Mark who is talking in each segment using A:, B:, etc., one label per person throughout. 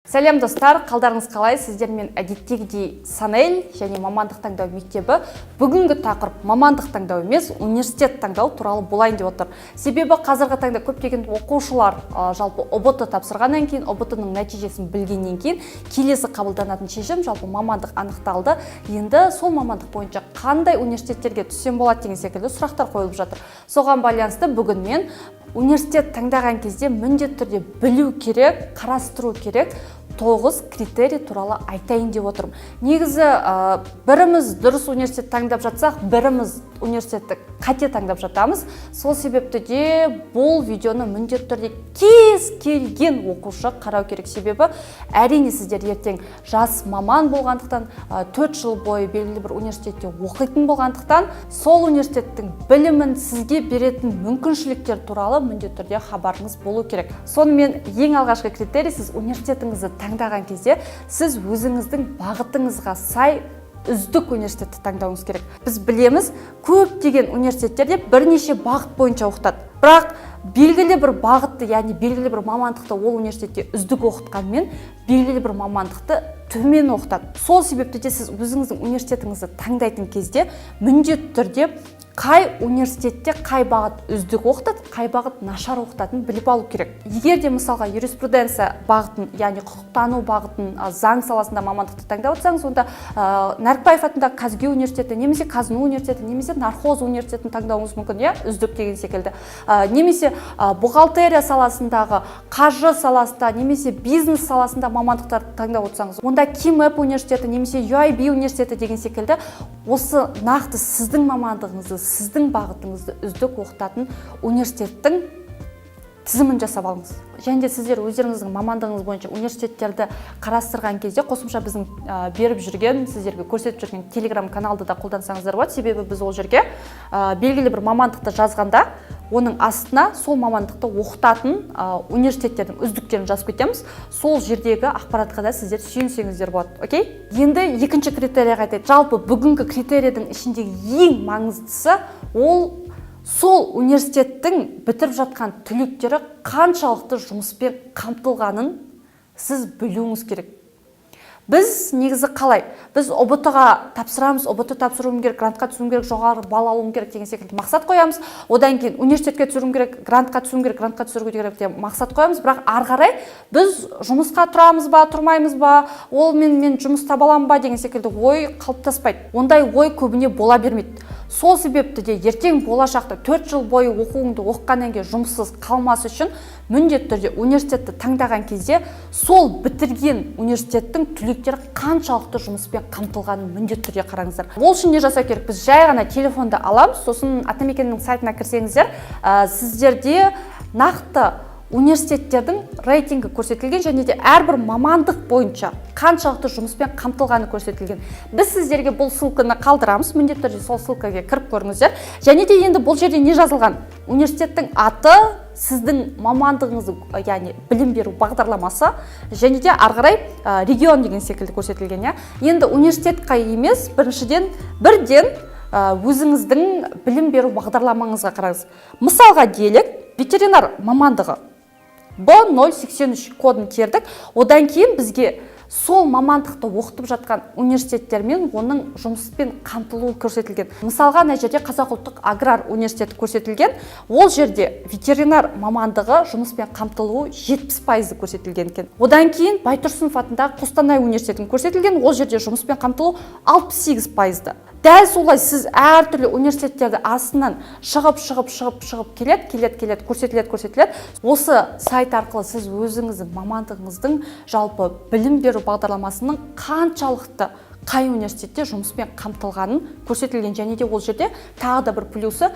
A: Сәлем достар, қалдарыңыз қалай? Сіздермен әдеттегідей Санель және мамандық таңдау мектебі бүгінгі тақырып мамандық таңдау емес, университет таңдау туралы болайын деп отыр. Себебі қазіргі таңда көптеген оқушылар жалпы ұбт тапсырғаннан кейін, ұбт-ның нәтижесін білгеннен кейін келесі қабылданатын шешім жалпы мамандық анықталды. Енді сол мамандық бойынша қандай университеттерге түссем болады деген секілді сұрақтар қойылып жатыр. Соған байланысты бүгін мен университет таңдаған кезде міндетті түрде білу керек, қарастыру керек 9 критерий туралы айтайын деп отырмын. Негізі біріміз дұрыс университет таңдап жатсақ, біріміз университетті қате таңдап жатамыз. Сол себепті де бұл видеоны міндетті түрде кез келген оқушы қарау керек. Себебі әрине сіздер ертең жас маман болғандықтан, 4 жыл бойы белгілі бір университетте оқитын болғандықтан, сол университеттің білімін сізге беретін мүмкіншіліктер туралы міндетті түрде хабарыңыз болу керек. Сонымен ең алғашқы критерий, сіз университетіңізді таңдаған кезде сіз өзіңіздің бағытыңызға сай үздік университетті таңдауыңыз керек. Біз білеміз, көптеген университеттерде бірнеше бағыт бойынша оқытады. Бірақ белгілі бір бағытты, яғни белгілі бір мамандықты ол университетте үздік оқытқанмен, белгілі бір мамандықты төмен оқытады. Сол себепті де сіз өзіңіздің университетіңізді таңдайтын кезде міндетті түрде қай университетте қай бағыт үздік оқытады, қай бағыт нашар оқытатынын біліп алу керек. Егер де мысалға юриспруденция бағытын, яғни құқықтану бағытын, заң саласында мамандықты таңдап отырсаңыз, онда Нәрікбаев атындағы Казгю университеті, немесе Казну университеті, немесе Нархоз университетін таңдауыңыз мүмкін, үздік деген секілді. Немесе бухгалтерия саласындағы, қаржы саласында, немесе бизнес саласында мамандықтарды таңдап отырсаңыз, онда КИМЭП университеті, немесе UIB университеті деген секілді осы нақты сіздің мамандығыңызды, сіздің бағытыңызды үздік оқытатын университеттің тізімін жасап алыңыз. Және де сіздер өздеріңіздің мамандығыңыз бойынша университеттерді қарастырған кезде қосымша біздің беріп жүрген, сіздерге көрсетіп жүрген Telegram каналды да қолдансаңыздар болады. Себебі біз ол жерге белгілі бір мамандықты жазғанда, оның астына сол мамандықты оқытатын университеттердің үздіктерін жазып кетеміз. Сол жердегі ақпаратқа да сіздер сүйенсеңіздер болады. Окей? Енді екінші критерийға айтайын. Жалпы бүгінгі критерийдің ішіндегі ең маңыздысы ол сол университеттің бітіріп жатқан түлектері қаншалықты жұмыспен қамтылғанын сіз білуіңіз керек. Біз негізі қалай? Біз ұбт-ға тапсырамыз, ұбт тапсыруым керек, грантқа түсуім керек, жоғары балл алуым керек деген секілді мақсат қоямыз. Одан кейін университетке түсуім керек, грантқа түсуім керек, грантқа түсуім керек деп мақсат қоямыз. Бірақ ары қарай біз жұмысқа тұрамыз ба, тұрмаймыз ба, ол мен жұмыс таба аламын ба деген секілді ой қалыптаспайды. Ондай ой көбіне бола бермейді. Сол себепті де ертең болашақта 4 жыл бойы оқуыңды оқығаннан кейін жұмыссыз қалмас үшін міндетті түрде университетті таңдаған кезде сол бітірген университеттің түлектері қаншалықты жұмыспен қамтылғанын міндетті түрде қараңыздар. Ол үшін не жасау керек? Біз жай ғана телефонды аламыз, сосын атамекеннің сайтына кірсеңіздер, сіздерде нақты университеттердің рейтингі көрсетілген, және де әрбір мамандық бойынша қаншалықты жұмыспен қамтылғаны көрсетілген. Біз сіздерге бұл ссылканы қалдырамыз, міндетті түрде сол ссылкаға кіріп көріңіздер. Және де енді бұл жерде не жазылған? Университеттің аты, сіздің мамандығыңыз, яғни білім беру бағдарламасы, және де ары қарай регион деген секілді көрсетілген. Енді университетқа емес, бірден өзіңіздің білім беру бағдарламаңызға қараңыз. Мысалға делік, ветеринар мамандығы B083 кодын тердік. Одан кейін бізге сол мамандықты оқытып жатқан университеттермен оның жұмыспен қамтылуы көрсетілген. Мысалға, мына жерде Қазақ ұлттық аграр университеті көрсетілген. Ол жерде ветеринар мамандығы жұмыспен қамтылуы 70% көрсетілген екен. Одан кейін Байтұрсынов атындағы Қостанай университетін көрсетілген. Ол жерде жұмыспен қамтылу 68%. Дәл солай сіз әртүрлі университеттерді астынан шығып келеді, көрсетіледі. Осы сайт арқылы сіз өзіңіздің мамандығыңыздың жалпы білім беру бағдарламасының қаншалықты қай университетте жұмыспен қамтылғанын көрсетілген. Және де ол жерде тағы да бір плюсы,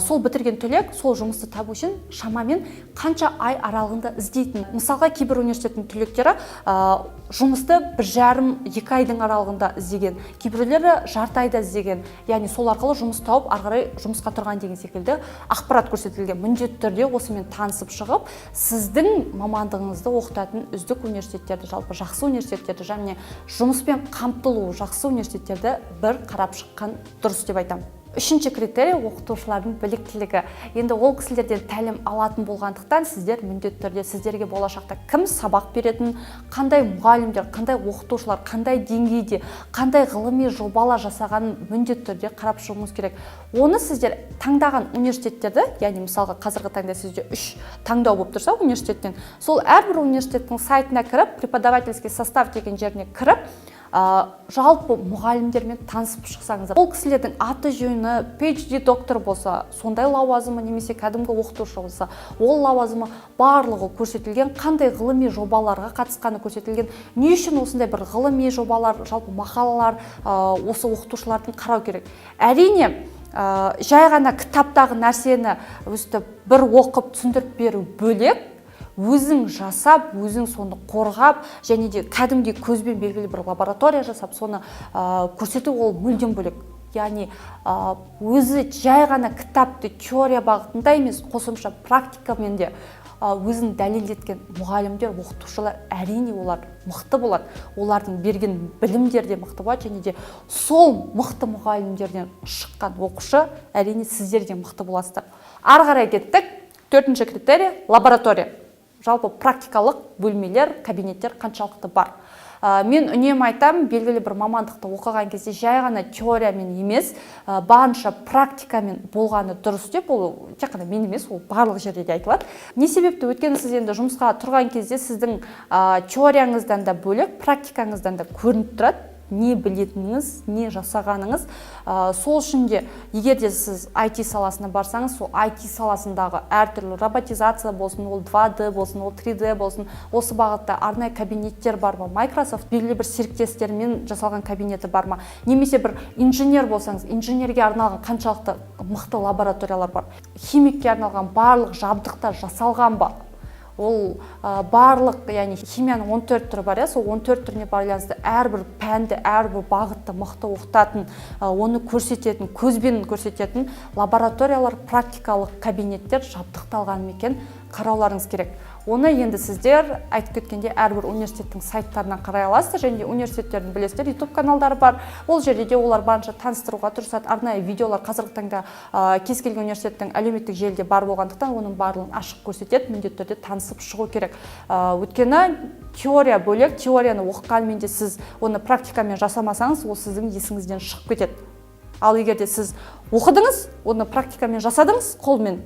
A: сол бітірген түлек сол жұмысты табу үшін шамамен қанша ай аралығында іздейтін. Мысалға, кейбір университеттің түлектері жұмысты 1,5-2 айдың аралығында іздеген, кейбіреулері жарты айда іздеген. Яғни сол арқылы жұмыс тауып, ары қарай жұмысқа тұрған деген секілді ақпарат көрсетілген. Міндетті түрде осымен танысып шығып, сіздің мамандығыңызды оқытатын үздік университеттерді, жалпы жақсы университеттерді, және жұмыспен қамтылу жақсы университеттерді бір қарап шыққан дұрыс деп айтамын. Үшінші критерий оқытушылардың біліктілігі. Енді ол кісілерден тәлім алатын болғандықтан сіздер міндетті түрде сіздерге болашақта кім сабақ беретін, қандай мұғалімдер, қандай оқытушылар, қандай деңгейде, қандай ғылыми жобалар жасағанын міндетті түрде қарап шығуыңыз керек. Оны сіздер таңдаған университеттерді, яғни мысалға қазіргі таңда сізде 3 таңдау болып тұрса университеттен, сол әрбір университеттің сайтына кіріп, преподавательский состав деген жеріне кіріп, жалпы мұғалімдермен танысып шықсаңыздар. Ол кісілердің аты жөні, PhD доктор болса, сондай лауазымы, немесе кәдімгі оқытушы болса, ол лауазымы барлығы көрсетілген, қандай ғылыми жобаларға қатысқаны көрсетілген, не үшін осындай бір ғылыми жобалар, жалпы мақалалар осы оқытушылардың қарау керек. Әрине, жай ғана кітаптағы нәрсені өстіп бір оқып түсіндіріп беру бөлек, өзің жасап, өзің соны қорғап, және де кәдімгі көзбен белгілі бір лаборатория жасап, соны көрсету ол мүлдем бөлек. Яғни өзі жай ғана кітапты теория бағытында емес, қосымша практикамен де өзін дәлелдеткен мұғалімдер, оқытушылар, әрине олар мықты болады. Олардың берген білімдер де мықты болады, және де сол мықты мұғалімдерден шыққан оқушы әрине сіздер де мықты боласыздар. Ары қарай кеттік. Төртінші критерий лаборатория. Жалпы практикалық бөлмелер, кабинеттер қаншалықты бар. Мен үнемі айтам, белгілі бір мамандықты оқыған кезде жай ғана теориямен емес, барынша практикамен болғаны дұрыс деп, ол тек қана мен емес, ол барлық жерде де айтылады. Не себепті? Өйткені сіз енді жұмысқа тұрған кезде сіздің теорияңыздан да бөлек, практикаңыздан да көрініп тұрады. Не білетініңіз, не жасағаныңыз. Сол үшін де, егер де сіз IT саласына барсаңыз, сол IT саласындағы әртүрлі роботизация болсын, ол 2D болсын, ол 3D болсын, осы бағытта арнайы кабинеттер бар ма? Microsoft белгілі бір серіктестермен жасалған кабинеті бар ма? Немесе бір инженер болсаңыз, инженерге арналған қаншалықты мықты лабораториялар бар? Химикке арналған барлық жабдықтар жасалған ба? Ол барлық, яғни химияның 14 түрі бар, сол 14 түріне байланысты әрбір пәнді, әрбір бағытты мықты оқытатын, оны көрсететін, көзбен көрсететін лабораториялар, практикалық кабинеттер жабдықталған екен қарауларыңыз керек. Оны енді сіздер айтып кеткенде әрбір университеттің сайттарынан қарай аласыздар, және университеттердің білесіздер, YouTube каналдары бар. Ол жерде де олар барынша таныстыруға тырысады. Арнайы видеолар қазіргі таңда кез келген университеттің әлеуметтік желіде бар болғандықтан оның барлығын ашық көрсетеді, міндетті түрде танысып шығу керек. Өйткені теория бөлек, теорияны оқығанмен де сіз оны практикамен жасамасаңыз, ол сіздің есіңізден шығып кетеді. Ал егер де сіз оқыдыңыз, оны практикамен жасадыңыз қолмен,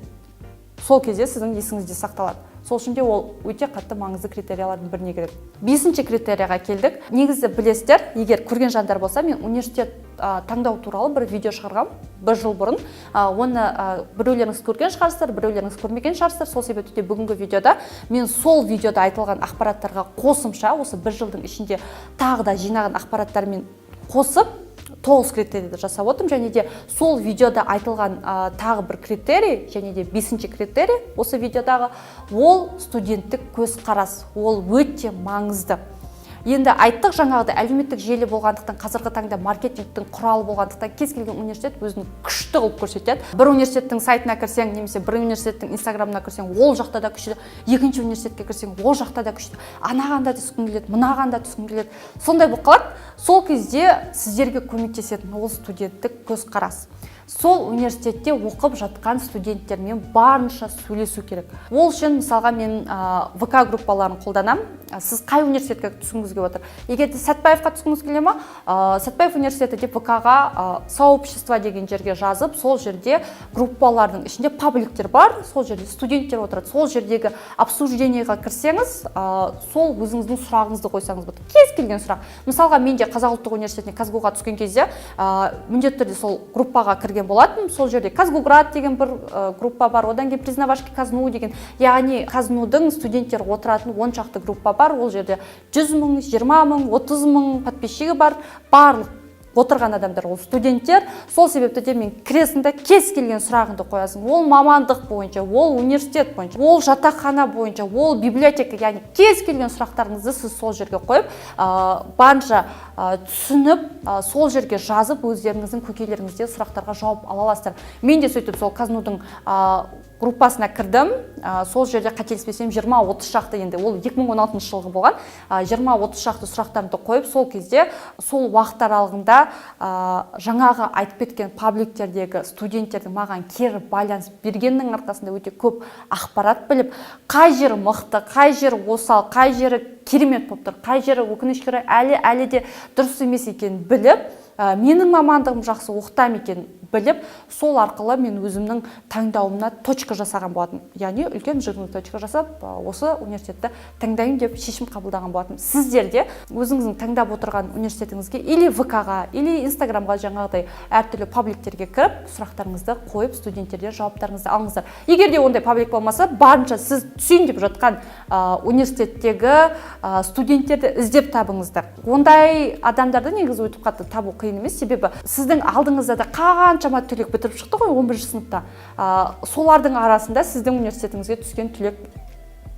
A: сол кезде сіздің есіңізде сақталады. Сол үшін де ол өте қатты маңызды критериялардың біріне кіреді. 5-ші критерияға келдік. Негізі білесіздер, егер көрген жандар болса, мен университет таңдау туралы бір видео шығарғам 1 жыл бұрын. Оны біреулеріңіз көрген шығарсыздар, біреулеріңіз көрмеген шығарсыздар. Сол себепті бүгінгі видеода мен сол видеода айтылған ақпараттарға қосымша, осы 1 жылдың ішінде тағы да жинаған ақпараттармен қосып 9 критерийді жасап отырмын, және де сол видеода айтылған тағы бір критерий, және де 5-ші критерий осы видеодағы, ол студенттік көзқарас. Ол өте маңызды. Енді айттық, жаңағыда әлеуметтік желі болғандықтан, қазіргі таңда маркетингтің құралы болғандықтан кез келген университет өзін күшті қылып көрсетеді. Бір университеттің сайтына кірсең, немесе бір университеттің инстаграмына кірсең, ол жақта да күшті, екінші университетке кірсең, ол жақта да күшті, анаған да түскің келеді, мынаған да түскің келеді. Сондай болып қалады. Сол кезде сіздерге көмектесетін ол студенттік көзқарас. Сол университетте оқып жатқан студенттермен барынша сөйлесу керек. Ол үшін мысалға мен ВК группаларын қолданам. Сіз қай университетке түскіңіз келіп отыр? Егер де Сәтбаевқа түскіңіз келе ме? Сәтбаев университеті деп ВК-ға сообщество деген жерге жазып, сол жерде группалардың ішінде пабликтер бар, сол жерде студенттер отырады. Сол жердегі обсуждениеға кірсеңіз, сол өзіңіздің сұрағыңызды қойсаңыз болады. Кез келген сұрақ. Мысалға мен де Қазақ ұлттық университетіне Казгуға түскен кезде міндетті түрде сол группаға кірген болатын. Сол жерде Казгуград деген бір группа бар, одан кейін Признавашки Казну деген, яғни Казнудың студенттер отыратын 10 шақты группа бар. Ол жерде 100 мың, 20 мың, 30 мың подписчигі бар. Барлық отырған адамдар ол студенттер. Сол себепті де мен кіресіңді кез келген сұрағыңды қоясың. Ол мамандық бойынша, ол университет бойынша, ол жатақхана бойынша, ол библиотека, яғни кез келген сұрақтарыңызды сіз сол жерге қойып, барынша түсініп, сол жерге жазып, өздеріңіздің көкейлеріңізде сұрақтарға жауап ала аласыздар. Мен де сөйтіп сол Казнудың группасына кірдім. Сол жерде қателеспесем 20-30 шақты, енді ол 2016 жылғы болған, 20-30 шақты сұрақтарымды қойып, сол кезде сол уақыт аралығында жаңағы айтып кеткен пабликтердегі студенттердің маған кері байланыс бергеннің арқасында өте көп ақпарат біліп, қай жері мықты, қай жері осал, қай жері керемет болып тұр, қай жері өкінішке орай әлі де дұрыс емес екенін біліп, менің мамандығым жақсы оқытам екенін біліп, сол арқылы мен өзімнің таңдауымна точка жасаған болатым. Яғни үлкен жырның точка жасап, осы университетті таңдаймын деп шешім қабылдаған болатым. Сіздер де өзіңіздің таңдап отырған университетіңізге или ВК-ға, или Инстаграмға жаңағыдай әртүрлі пабликтерге кіріп, сұрақтарыңызды қойып, студенттерден жауаптарыңызды алыңыздар. Егер де ондай паблик болмаса, барынша сіз түсейін деп жатқан университеттегі студенттерді іздеп табыңыздар. Ондай адамдарды негізі өтіп қатты табу қиын емес, себебі сіздің алдыңызда да қаншама түлек бітіріп шықты ғой 11 сыныпта. Солардың арасында сіздің университетіңізге түскен түлек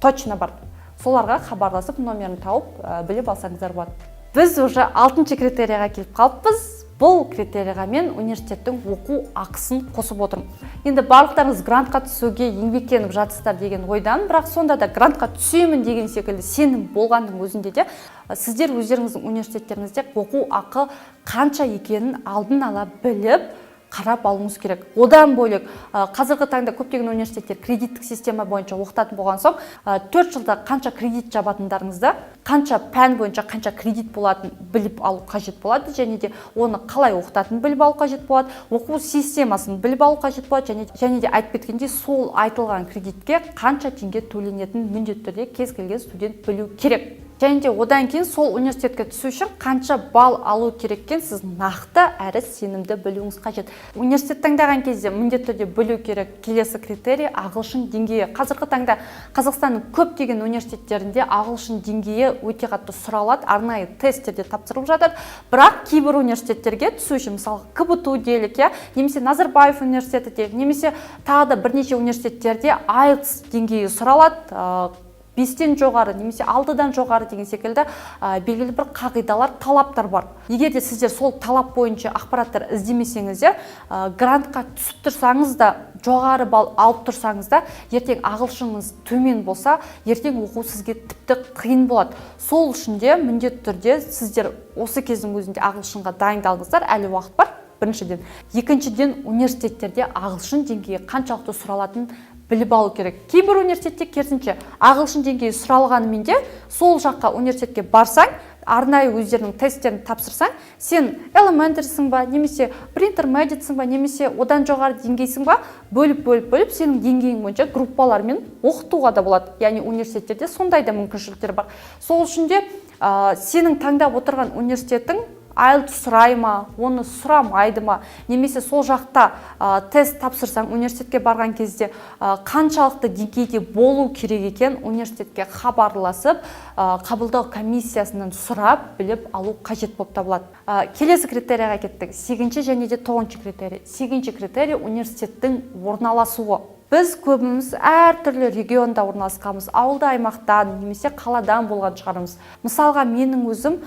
A: точно бар. Соларға хабарласып, номерін тауып, біліп алсаңыздар болады. Біз уже 6-шы критерийға келіп қалыппыз. Бұл критерийға мен университеттің оқу ақысын қосып отырмын. Енді барлықтарыңыз грантқа түсуге еңбектеніп жатсыздар деген ойдан, бірақ сонда да грантқа түсемін деген секілді сенім болғанның өзінде де сіздер өздеріңіздің университеттеріңізде оқу ақы қанша екенін алдын ала біліп қарап алуыңыз керек. Одан бөлек, қазіргі таңда көптеген университеттер кредиттік система бойынша оқытатын болған соң, 4 жылда қанша кредит жабатындарыңызда, қанша пән бойынша қанша кредит болатын біліп алу қажет болады, және де оны қалай оқытатын біліп алу қажет болады, оқу системасын біліп алу қажет болады, және де айтып кеткендей, сол айтылған кредитке қанша теңге төленетінін міндетті түрде кез келген студент білу керек. Және де одан кейін сол университетке түсу үшін қанша балл алу кереккен сіз нақты әрі сенімді білуіңіз қажет. Университет таңдаған кезде міндетті түрде білу керек келесі критерий ағылшын деңгейі. Қазіргі таңда Қазақстанның көптеген университеттерінде ағылшын деңгейі өте қатты сұралады, арнайы тесттерде тапсырылып жатыр. Бірақ кейбір университеттерге түсу үшін, мысалы КБТУ делік, немесе Назарбаев университеті делік, немесе тағы да бірнеше университеттерде IELTS деңгейі сұралады. 5-тен жоғары немесе 6-дан жоғары деген секілді белгілі бір қағидалар, талаптар бар. Егер де сіздер сол талап бойынша ақпараттар іздемесеңіздер, грантқа түсіп тұрсаңыз да, жоғары балл алып тұрсаңыз да, ертең ағылшыныңыз төмен болса, ертең оқу сізге тіпті қиын болады. Сол үшін де міндетті түрде сіздер осы кездің өзінде ағылшынға дайындалыңыздар, әлі уақыт бар. Біріншіден, екіншіден, университеттерде ағылшын деңгейі қаншалықты сұралатын біліп алу керек. Кейбір университетте керісінше ағылшын деңгейі сұралғанымен де сол жаққа университетке барсаң, арнайы өздерінің тесттерін тапсырсаң, сен элементарисің ба, немесе интермедиатсың ба, немесе одан жоғары деңгейсің ба, бөліп сенің деңгейің бойынша группалармен оқытуға да болады. Яғни университеттерде сондай да мүмкіншіліктер бар. Сол үшін де сенің таңдап отырған университетің IELTS сұрай ма, оны сұрамайды ма, немесе сол жақта тест тапсырсаң, университетке барған кезде қаншалықты деңгейде болу керек екен, университетке хабарласып, қабылдау комиссиясынан сұрап, біліп алу қажет болып табылады. Келесі критерийға кеттік. 8-ші және де 9-ші критерий. 8-ші критерий университеттің орналасуы. Біз көбіміз әртүрлі регионда орналасқанбыз, ауылда аймақтан немесе қаладан болған шығармыз. Мысалға, менің өзім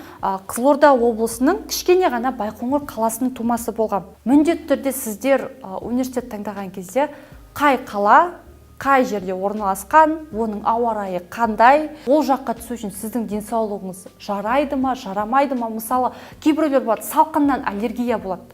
A: Қызылорда облысының кішкене ғана Байқоңыр қаласының тумасы болғам. Міндетті түрде сіздер университет таңдаған кезде қай қала, қай жерде орналасқан, оның ауа райы қандай, ол жаққа түсу үшін сіздің денсаулығыңыз жарайды ма, жарамайды ма? Мысалы, кейбіреулер болады, салқыннан аллергия болады.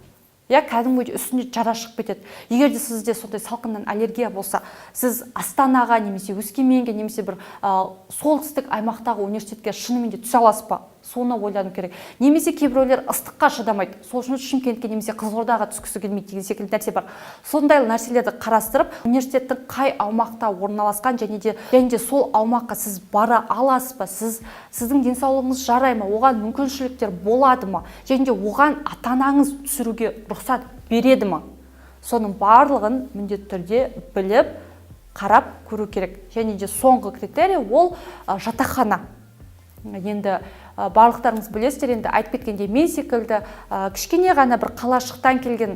A: Кәдімгі үстіне жара шығып кетеді. Егер де сізде сондай салқыннан аллергия болса, сіз Астанаға немесе Өскеменге немесе бір солтүстік аймақтағы университетке шынымен де түсе аласыз ба? Соны ойлану керек. Немесе кейбіреулер ыстыққа шыдамайды. Сол үшін Шымкентке немесе Қызылордаға түскісі келмейді деген секілді нәрсе бар. Сондай нәрселерді қарастырып, университеттің қай аумақта орналасқан және де сол аумаққа сіз бара аласыз ба? Сіздің денсаулығыңыз жарай ма? Оған мүмкіншіліктер болады ма? Және де оған ата-анаңыз түсіруге рұқсат береді ма? Соның барлығын міндетті түрде біліп, қарап көру керек. Және де соңғы критерий ол жатақхана. Енді барлықтарыңыз білесіздер, енді айтып кеткенде мен секілді кішкене ғана бір қалашықтан келген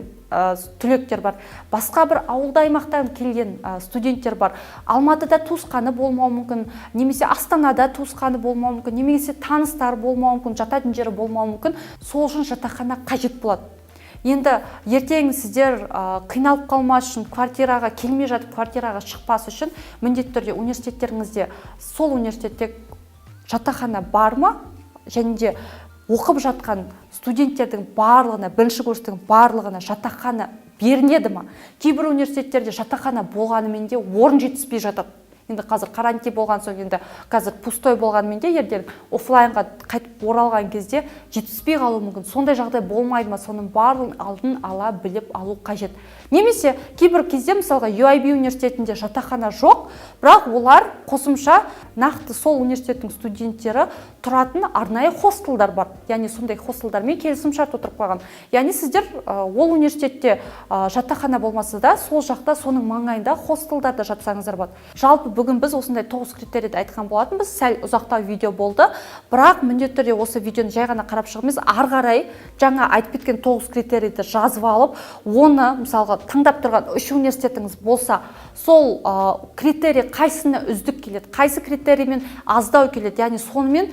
A: түлектер бар, басқа бір ауылда аймақтан келген студенттер бар. Алматыда туысқаны болмауы мүмкін, немесе Астанада туысқаны болмауы мүмкін, немесе таныстар болмауы мүмкін, жататын жері болмауы мүмкін. Сол үшін жатақхана қажет болады. Енді ертең сіздер қиналып қалмас үшін, квартираға келмей жатып квартираға шықпас үшін міндетті түрде университеттеріңізде сол университетте жатақхана бар ма, және де оқып жатқан студенттердің барлығына, бірінші курстың барлығына жатақхана берінеді ма? Кейбір университеттерде жатақхана болғанымен де орын жетіспей жатады. Енді қазір карантин болған соң, енді қазір пустой болғанымен де ертең офлайнға қайтып оралған кезде жетіспей қалуы мүмкін. Сондай жағдай болмайды ма? Соның барлығын алдын ала біліп алу қажет. Немесе кейбір кезде мысалға UIB университетінде жатақхана жоқ, бірақ олар қосымша нақты сол университеттің студенттері тұратын арнайы хостелдар бар. Яғни сондай хостелдармен келісімшарт отырып қалған. Яғни сіздер ол университетте жатақхана болмаса да, сол жақта соның маңайында хостелдарда жатсаңыздар болады. Жалпы бүгін біз осындай 9 критерийді айтқан болатынбыз. Сәл ұзақтау видео болды, бірақ міндетті түрде осы видеоны жай ғана қарап шығыңыз, ары қарай жаңа айтып кеткен 9 критерийді жазып алып, оны мысалға таңдап тұрған 3 университетіңіз болса, сол критерий қайсына үздік келеді, қайсы критериймен аздау келеді, яғни сонымен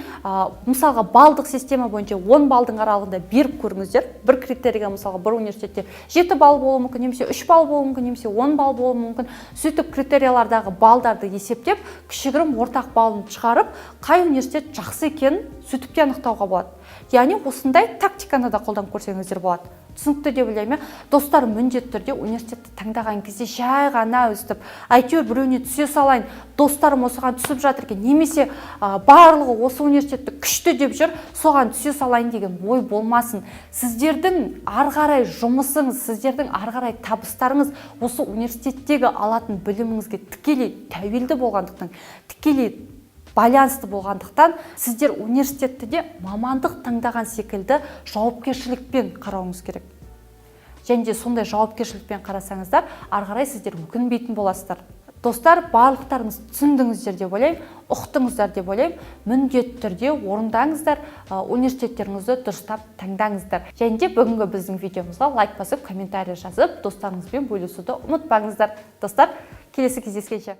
A: мысалға балдық система бойынша 10 балдың аралығында беріп көріңіздер. Бір критерийға мысалға бір университетте 7 балл болуы мүмкін, немесе 3 балл болуы мүмкін, немесе 10 балл болуы мүмкін. Сөйтіп критериялардағы балдарды есептеп, кішігірім ортақ балын шығарып, қай университет жақсы екенін сөйтіп те анықтауға болады. Яғни осындай тактиканы да қолданып көрсеңіздер болады. Түсінікті деп ойлаймын. Достар, міндетті түрде университетті таңдаған кезде жай ғана өстіп, әйтеуір біреуіне түсе салайын, достарым осыған түсіп жатыр екен, немесе барлығы осы университетті күшті деп жүр, соған түсе салайын деген ой болмасын. Сіздердің ары қарай жұмысыңыз, сіздердің ары қарай табыстарыңыз осы университеттегі алатын біліміңізге тікелей тәуелді болғандықтан, тікелей байланысты болғандықтан, сіздер университетті де мамандық таңдаған секілді жауапкершілікпен қарауыңыз керек. Және де сондай жауапкершілікпен қарасаңыздар, ары қарай сіздер өкінбейтін боласыздар. Достар, барлықтарыңыз түсіндіңіздер деп ойлаймын, ұқтыңыздар деп ойлаймын. Міндетті түрде орындаңыздар, университеттеріңізді дұрыстап таңдаңыздар. Және де бүгінгі біздің видеомызға лайк басып, комментарий жазып, достарыңызбен бөлісуді ұмытпаңыздар. Достар, келесі кездескенше.